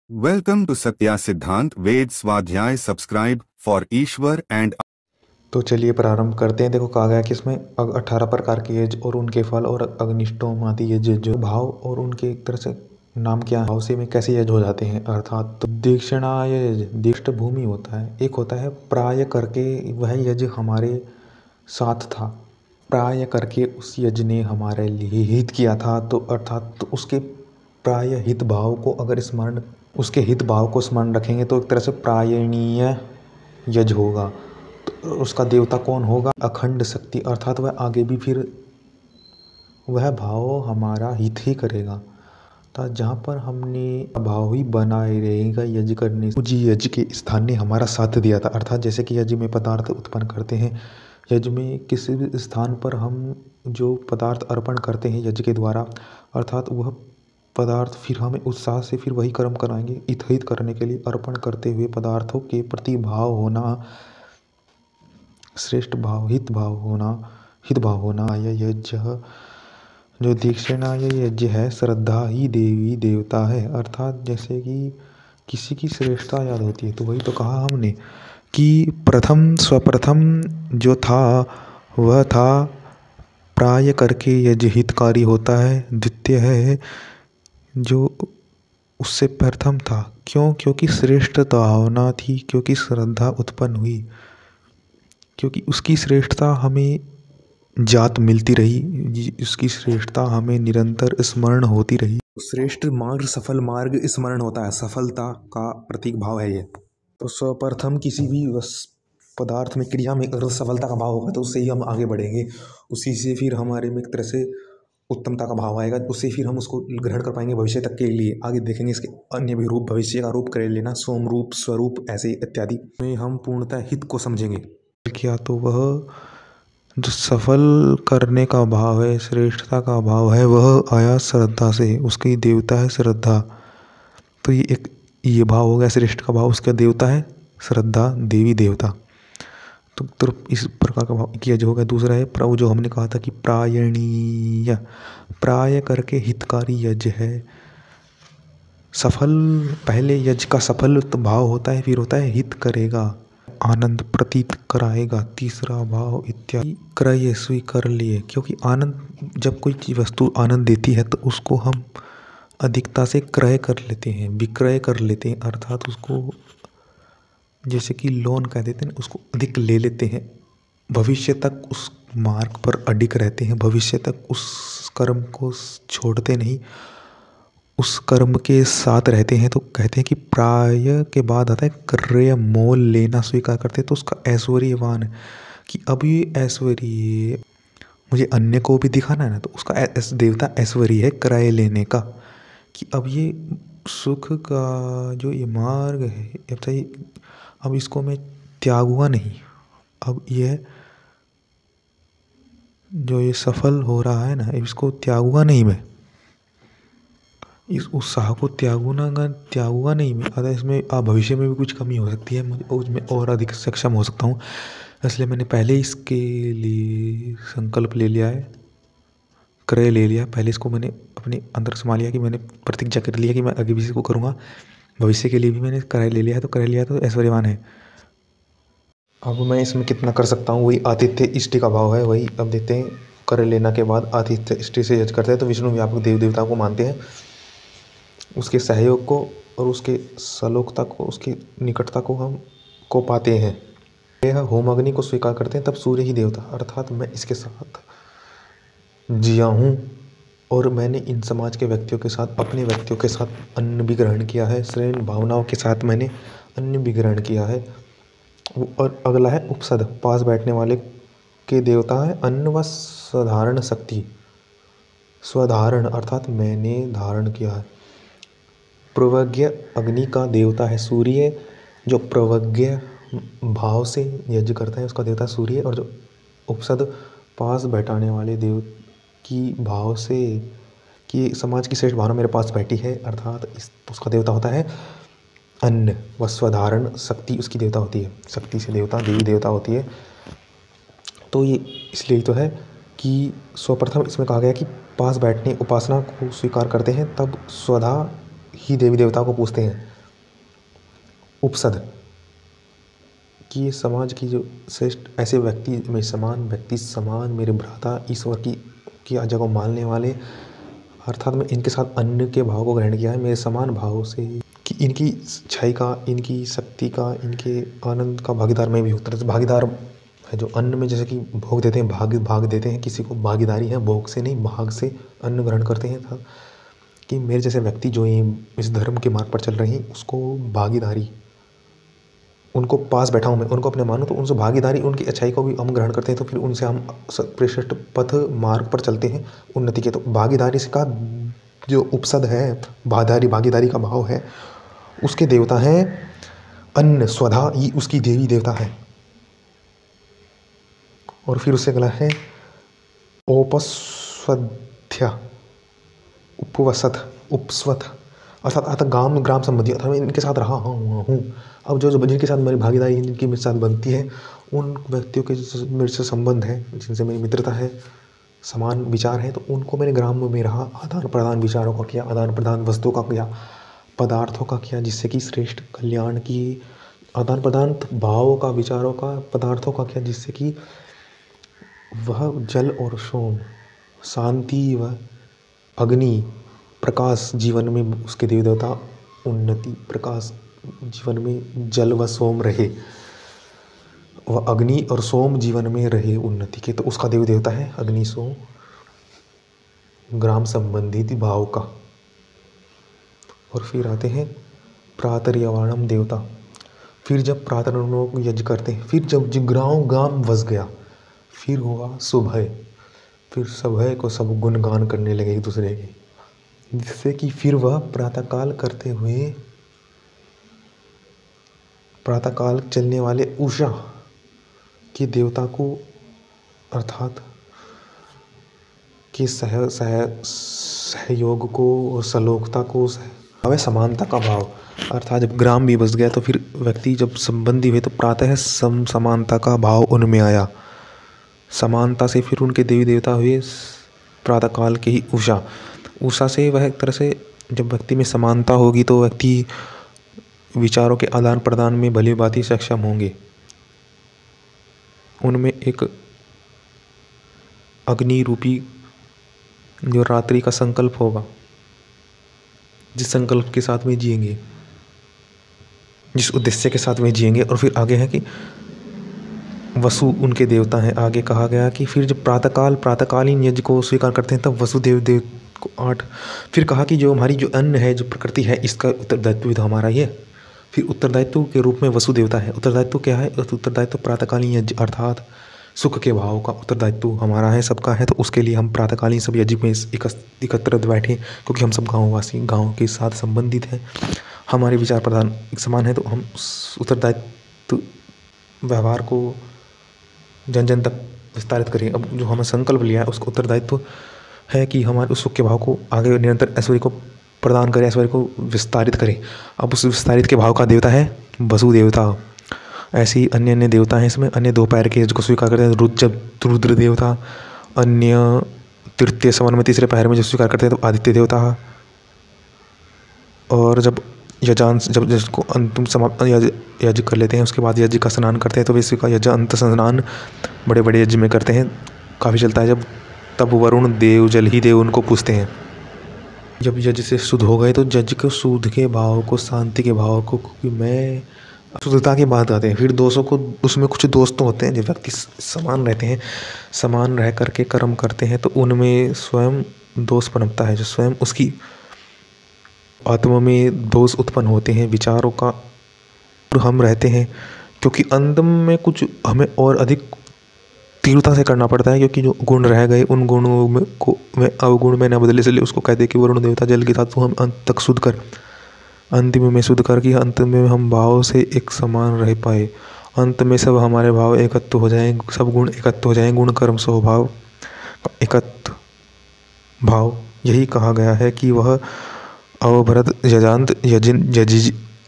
Welcome to Satya Siddhant Ved Swadhyay. Subscribe for Ishwar and तो चलिए प्रारंभ करते हैं। देखो कहा गया कि इसमें 18 प्रकार के यज्ञ और उनके फल और अग्निष्टोमादि यज्ञ जो भाव और उनके एक तरह से नाम क्या है, भाव से में कैसे यज्ञ हो जाते हैं। अर्थात तो दीक्षिणाय यज्ञ दीक्षित भूमि होता है, एक होता है प्राय करके, वह यज्ञ हमारे साथ था, प्राय करके उस यज्ञ ने हमारे लिए हित किया था। तो अर्थात तो उसके प्राय हित भाव को अगर स्मरण, उसके हित भाव को स्मरण रखेंगे तो एक तरह से प्रायणीय यज्ञ होगा। तो उसका देवता कौन होगा? अखंड शक्ति, अर्थात वह आगे भी फिर वह भाव हमारा हित ही करेगा। तो जहाँ पर हमने भाव ही बनाए रहेगा यज्ञ करने, उस यज्ञ के स्थान ने हमारा साथ दिया था। अर्थात जैसे कि यज्ञ में पदार्थ उत्पन्न करते हैं, यज्ञ में किसी भी स्थान पर हम जो पदार्थ अर्पण करते हैं यज्ञ के द्वारा, अर्थात वह पदार्थ फिर हमें उत्साह से फिर वही कर्म कराएंगे। हित करने के लिए अर्पण करते हुए पदार्थों के प्रति भाव होना, श्रेष्ठ भाव, हित भाव होना यह यज्ञ जो दीक्षिणा यज्ञ है, श्रद्धा ही देवी देवता है। अर्थात जैसे कि किसी की श्रेष्ठता याद होती है, तो वही तो कहा हमने कि प्रथम स्वप्रथम जो था वह था प्राय करके यज्ञ हितकारी होता है। द्वितीय है जो उससे प्रथम था, क्यों? क्योंकि श्रेष्ठ भावना थी, क्योंकि श्रद्धा उत्पन्न हुई, क्योंकि उसकी श्रेष्ठता हमें जात मिलती रही, उसकी श्रेष्ठता हमें निरंतर स्मरण होती रही। श्रेष्ठ मार्ग सफल मार्ग स्मरण होता है, सफलता का प्रतीक भाव है ये। तो सर्वप्रथम किसी भी पदार्थ में, क्रिया में अगर सफलता का भाव होगा तो उससे ही हम आगे बढ़ेंगे, उसी से फिर हमारे में एक तरह से उत्तमता का भाव आएगा, उससे फिर हम उसको ग्रहण कर पाएंगे भविष्य तक के लिए। आगे देखेंगे इसके अन्य भी रूप, भविष्य का रूप कर लेना, सोम रूप, स्वरूप, ऐसे इत्यादि में हम पूर्णतः हित को समझेंगे। किया तो वह जो सफल करने का भाव है, श्रेष्ठता का भाव है, वह आया श्रद्धा से, उसकी देवता है श्रद्धा। तो ये भाव हो गया श्रेष्ठ का भाव, उसका देवता है श्रद्धा, देवी देवता। तो इस प्रकार का भाव किया जो हो गया। दूसरा है प्रभु, जो हमने कहा था कि प्रायणीय, प्राय करके हितकारी यज्ञ है। सफल, पहले यज्ञ का सफल भाव होता है, फिर होता है हित करेगा, आनंद प्रतीत कराएगा। तीसरा भाव इत्यादि क्रय स्वीकार लिए, क्योंकि आनंद, जब कोई चीज वस्तु आनंद देती है तो उसको हम अधिकता से क्रय कर लेते हैं, विक्रय कर लेते हैं। अर्थात उसको जैसे कि लोन कह देते हैं, उसको अधिक ले लेते हैं, भविष्य तक उस मार्ग पर अडिग रहते हैं, भविष्य तक उस कर्म को छोड़ते नहीं, उस कर्म के साथ रहते हैं। तो कहते हैं कि प्राय के बाद आता है क्रय, मोल लेना स्वीकार करते हैं। तो उसका ऐश्वर्यवान है कि अब ये ऐश्वर्य मुझे अन्य को भी दिखाना है ना, तो उसका देवता ऐश्वर्य है क्रय लेने का, कि अब ये सुख का जो ये मार्ग है, अब इसको मैं त्यागूंगा नहीं, अब ये जो ये सफल हो रहा है ना, इसको त्यागूंगा नहीं मैं, इस उत्साह को त्यागूंगा नहीं मैं। अगर इसमें भविष्य में भी कुछ कमी हो सकती है, मुझे उसमें और अधिक सक्षम हो सकता हूँ, इसलिए मैंने पहले ही इसके लिए संकल्प ले लिया है, क्रय ले लिया। पहले इसको मैंने अपने अंदर समा लिया कि मैंने प्रतिज्ञा कर लिया कि मैं आगे भी इसको करूँगा, भविष्य के लिए भी मैंने क्रय ले लिया है। तो क्रय लिया तो ऐश्वर्यवान है। अब मैं इसमें कितना कर सकता हूँ, वही आतिथ्य इष्टि का भाव है, वही अब देखते हैं। क्रय लेना के बाद आतिथ्य इष्टि से यज्ञ करते हैं, तो विष्णु व्यापक देव देवता को मानते हैं, उसके सहयोग को और उसके सलोकता को, उसकी निकटता को हम को पाते हैं। यह होम अग्नि को स्वीकार करते हैं, तब सूर्य ही देवता, अर्थात मैं इसके साथ जिया हूँ और मैंने इन समाज के व्यक्तियों के साथ, अपने व्यक्तियों के साथ अन्न भी ग्रहण किया है, श्रेष्ठ भावनाओं के साथ मैंने अन्न भी ग्रहण किया है। और अगला है उपसद, पास बैठने वाले के देवता है अन्न व साधारण शक्ति, स्वधारण अर्थात मैंने धारण किया है। प्रवज्ञ अग्नि का देवता है सूर्य, जो प्रवज्ञ भाव से यज्ञ करता है उसका देवता सूर्य। और जो उपसद, पास बैठाने वाले देव की भाव से, कि समाज की श्रेष्ठ भावना मेरे पास बैठी है, अर्थात उसका देवता होता है अन्न व स्वधारण शक्ति, उसकी देवता होती है, शक्ति से देवता देवी देवता होती है। तो ये इसलिए तो है कि सर्वप्रथम इसमें कहा गया कि पास बैठने उपासना को स्वीकार करते हैं, तब स्वधा ही देवी देवता को पूजते हैं। उपसद कि ये समाज की जो श्रेष्ठ ऐसे व्यक्ति में समान व्यक्ति समान मेरे भ्राता ईश्वर की आज्ञा को मानने वाले, अर्थात मैं इनके साथ अन्न के भाव को ग्रहण किया है मेरे समान भाव से, कि इनकी छाई का, इनकी शक्ति का, इनके आनंद का भागीदार मैं भी हूँ। तरह से भागीदार है जो अन्न में, जैसे कि भोग देते हैं, भाग देते हैं, किसी को भागीदारी है, भोग से नहीं भाग से अन्न ग्रहण करते हैं था, कि मेरे जैसे व्यक्ति जो ये इस धर्म के मार्ग पर चल रहे हैं उसको भागीदारी, उनको पास बैठा हूँ मैं, उनको अपने मानूँ तो उनसे भागीदारी, उनकी अच्छाई को भी हम ग्रहण करते हैं, तो फिर उनसे हम श्रेष्ठ पथ मार्ग पर चलते हैं उन्नति के। तो भागीदारी से का जो उपसद है, भागीदारी का भाव है, उसके देवता हैं अन्न, स्वधा ये उसकी देवी देवता है। और फिर उससे अगला है औपस्वध्या, उपवसत, उपस्वत, अर्थात ग्राम संबंधी, अर्थात मैं इनके साथ रहा हूँ। अब जो जिनके साथ मेरी भागीदारी, जिनकी मेरे साथ बनती है, उन व्यक्तियों के मेरे से संबंध है, जिनसे मेरी मित्रता है, समान विचार है, तो उनको मैंने ग्राम में रहा, आदान प्रदान विचारों का किया, आदान प्रदान वस्तुओं का किया, पदार्थों का किया, जिससे कि श्रेष्ठ कल्याण की, आदान प्रदान भावों का, विचारों का, पदार्थों का किया, जिससे कि वह जल और सोम, शांति व अग्नि, प्रकाश जीवन में उसके देवी देवता, उन्नति, प्रकाश जीवन में जल व सोम रहे, वह अग्नि और सोम जीवन में रहे उन्नति के, तो उसका देवी देवता है अग्नि सोम, ग्राम संबंधित भाव का। और फिर आते हैं प्रातर्यवाणम देवता। फिर जब प्रातः लोग यज्ञ करते हैं, फिर जब गांव वस गया, फिर हुआ सुबह, फिर सुबह को सब गुणगान करने लगे एक दूसरे के, जिससे कि फिर वह प्रातःकाल करते हुए, प्रातःकाल चलने वाले उषा के देवता को, अर्थात कि सहयोग को और सलोकता को, हमें समानता का भाव, अर्थात जब ग्राम भी बस गया तो फिर व्यक्ति जब संबंधी हुए तो प्रातः समानता का भाव उनमें आया, समानता से फिर उनके देवी देवता हुए प्रातःकाल के ही उषा से वह एक तरह से जब व्यक्ति में समानता होगी तो व्यक्ति विचारों के आदान प्रदान में भली भांति सक्षम होंगे। उनमें एक अग्नि रूपी जो रात्रि का संकल्प होगा, जिस संकल्प के साथ में जिएंगे, जिस उद्देश्य के साथ में जिएंगे। और फिर आगे है कि वसु उनके देवता हैं। आगे कहा गया कि फिर जब प्रातःकालीन यज्ञ को स्वीकार करते हैं तब वसुदेव देव को 8। फिर कहा कि जो हमारी जो अन्न है, जो प्रकृति है, इसका उत्तरदायित्व भी तो हमारा ही है। फिर उत्तरदायित्व के रूप में वसु देवता है। उत्तरदायित्व क्या है? उत्तरदायित्व प्रातःकालीन यज्ञ अर्थात सुख के भाव का उत्तरदायित्व हमारा है, सबका है। तो उसके लिए हम प्रातःकालीन सब यज्ञ में एकत्रित बैठे, क्योंकि हम सब गाँववासी, गाँव के साथ संबंधित हैं, हमारे विचार प्रदान समान है। तो हम उस उत्तरदायित्व व्यवहार को जन जन तक विस्तारित करें। अब जो हमें संकल्प लिया है उसका उत्तरदायित्व है कि हमारे उस सुख के भाव को आगे निरंतर ऐश्वर्य को प्रदान करें, ऐश्वर्य को विस्तारित करें। अब उस विस्तारित के भाव का देवता है वसु देवता। ऐसे ही अन्य अन्य देवता हैं इसमें। अन्य 2 पैर के जिसको स्वीकार करते हैं रुद्र देवता, अन्य तृतीय सवन में 3रे पैर में जो स्वीकार करते हैं तो आदित्य देवता। और जब जब जिसको अंतिम समाप्त यज्ञ कर लेते हैं उसके बाद यज्ञ का स्नान करते हैं तो वैसे का यज्ञ अंत स्नान बड़े बड़े यज्ञ में करते हैं, काफ़ी चलता है। जब तब वरुण देव जल ही देव उनको पूछते हैं। जब यज्ञ से शुद्ध हो गए तो यज्ञ को शुद्ध के भाव को, शांति के भाव को, क्योंकि मैं शुद्धता की बात आते हैं। फिर दोषों को, उसमें कुछ दोष तो होते हैं जो व्यक्ति समान रहते हैं, समान रह करके कर्म करते हैं तो उनमें स्वयं दोष पनपता है, जो स्वयं उसकी आत्मा में दोष उत्पन्न होते हैं, विचारों का हम रहते हैं। क्योंकि अंत में कुछ हमें और अधिक तीव्रता से करना पड़ता है, क्योंकि जो गुण रह गए उन गुणों में को में अवगुण में न बदले, इसलिए उसको कहते हैं कि वरुण देवता जल के साथ तो हम अंत तक शुद्ध कर, अंतिम में शुद्ध कर कि अंत में हम भाव से एक समान रह पाए। अंत में सब हमारे भाव एकत्व हो जाएं, सब गुण एकत्व हो जाएं, गुण कर्म स्वभाव एकत्व भाव। यही कहा गया है कि वह अवभरत यजांत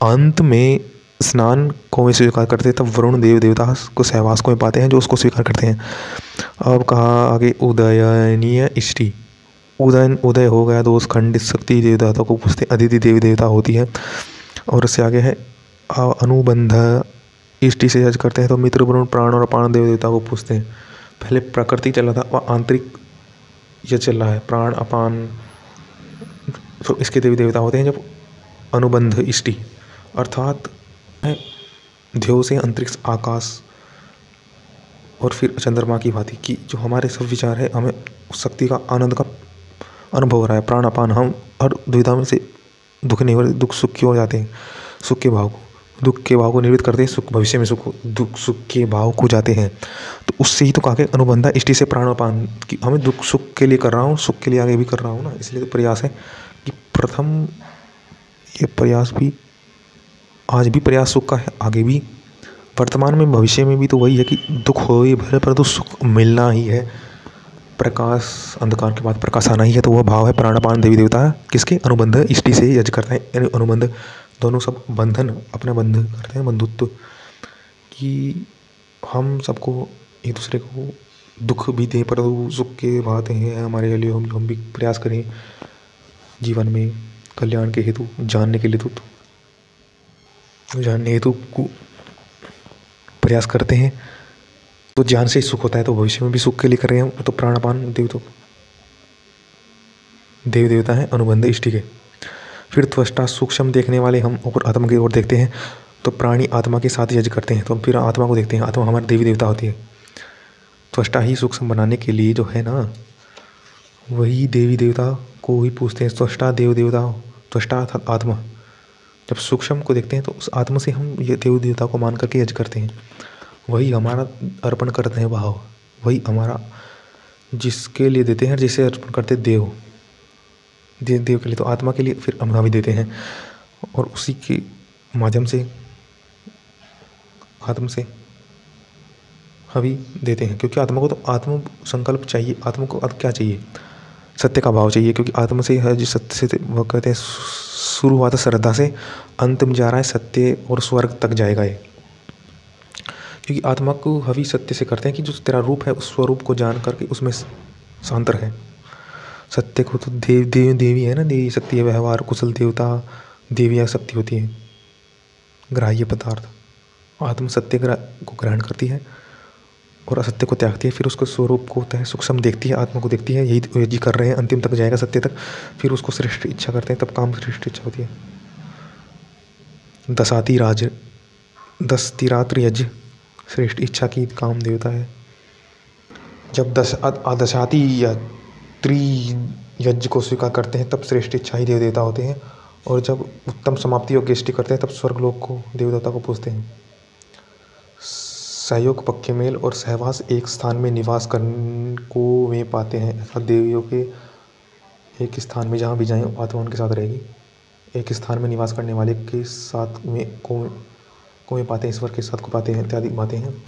अंत में स्नान को वे स्वीकार करते हैं, तब वरुण देव देवता को सहवास को में पाते हैं जो उसको स्वीकार करते हैं। अब कहा आगे उदयनीय इष्टि। उदय हो गया तो उस खंडित शक्ति देवता को पूछते हैं, अदिति देवी देवता होती है। और उससे आगे है अनुबंध इष्टि से यज करते हैं तो मित्र वरुण प्राण और अपान देव देवता को पूछते हैं। पहले प्रकृति चल रहा था और आंतरिक यज चल रहा है, प्राण अपान, तो इसके देवी देवता होते हैं। जब अनुबंध इष्टि अर्थात ध्येय से अंतरिक्ष, आकाश और फिर चंद्रमा की भांति कि जो हमारे सब विचार है, हमें उस शक्ति का, आनंद का अनुभव हो रहा है। प्राण अपान, हम हर दुविधा में से दुख नहीं हो रहे, दुख सुख की ओर जाते हैं, सुख के भाव को, दुख के भाव को निर्मित करते हैं, सुख भविष्य में सुख, दुख सुख के भाव को जाते हैं। तो उससे ही तो कहा कि अनुबंधा इष्टि से प्राणापान, कि हमें दुख सुख के लिए कर रहा हूँ, सुख के लिए आगे भी कर रहा हूँ ना, इसलिए तो प्रयास है कि प्रथम ये प्रयास भी, आज भी प्रयास सुख का है, आगे भी, वर्तमान में, भविष्य में भी तो वही है कि दुख हो भले परंतु सुख मिलना ही है। प्रकाश, अंधकार के बाद प्रकाश आना ही है, तो वह भाव है प्राणापान देवी देवता किसके, अनुबंध इष्टि से यज करते हैं। यानी अनुबंध दोनों सब बंधन अपना बंध करते हैं, बंधुत्व, कि हम सबको एक दूसरे को दुख भी दें परंतु सुख के बात हैं हमारे लिए, हम भी प्रयास करें जीवन में कल्याण के हेतु, जानने के लिए तो जानने हेतु को प्रयास करते हैं, तो ज्ञान से ही सुख होता है, तो भविष्य में भी सुख के लिए कर रहे हैं। तो प्राणापान देव तो देव देवता है अनुबंध इष्टि के। फिर त्वष्टा सूक्ष्म देखने वाले हम ऊपर आत्मा की ओर देखते हैं, तो प्राणी आत्मा के साथ यज करते हैं, तो हम फिर आत्मा को देखते हैं, आत्मा हमारी देवी देवता होती है। त्वष्टा ही सूक्ष्म बनाने के लिए जो है ना, वही देवी देवता को ही पूछते हैं, त्वष्टा देव देवता, त्वष्टा अर्थात आत्मा। जब सूक्ष्म को देखते हैं तो उस आत्मा से हम ये देव देवता को मान करके यज करते हैं, वही हमारा अर्पण करते हैं भाव, वही हमारा जिसके लिए देते हैं, जिसे अर्पण करते देव देव के लिए, तो आत्मा के लिए फिर हम हवि देते हैं, और उसी के माध्यम से आत्म से हवि देते हैं, क्योंकि आत्मा को तो आत्म संकल्प चाहिए, आत्मा को अब क्या चाहिए, सत्य का भाव चाहिए, क्योंकि आत्मा से है जो सत्य से, वो कहते हैं शुरू हुआ था श्रद्धा से, अंत में जा रहा है सत्य और स्वर्ग तक जाएगा ये, क्योंकि आत्मा को हवि सत्य से करते हैं कि जो तेरा रूप है उस स्वरूप को जान करके उसमें शांत रहे। सत्य को तो देवी है ना, देवी शक्ति है, व्यवहार कुशल देवता देवी या शक्ति होती है, ग्राह्य पदार्थ। आत्मा सत्य को ग्रहण करती है और असत्य को त्यागती है, फिर उसको स्वरूप को होता है सूक्ष्म देखती है, आत्मा को देखती है, यही जी कर रहे हैं, अंतिम तक जाएगा सत्य तक, फिर उसको श्रेष्ठ इच्छा करते हैं, तब काम श्रेष्ठ इच्छा होती है। दशतिरात्र यज्ञ श्रेष्ठ इच्छा की काम देवता है। जब दशाति या त्रियज्ञ को स्वीकार करते हैं तब श्रेष्ठ इच्छा ही देव देवता होते हैं, और जब उत्तम समाप्ति योग्य इष्टि करते हैं तब स्वर्गलोक को देव देवता को पूजते हैं। सहयोग, पक्के मेल और सहवास एक स्थान में निवास करने को वे पाते हैं, अर्थात देवियों के एक स्थान में जहाँ भी जाएँ आत्मा उनके साथ रहेगी, एक स्थान में निवास करने वाले के साथ में को वे पाते हैं, ईश्वर के साथ को पाते हैं इत्यादि बातें हैं।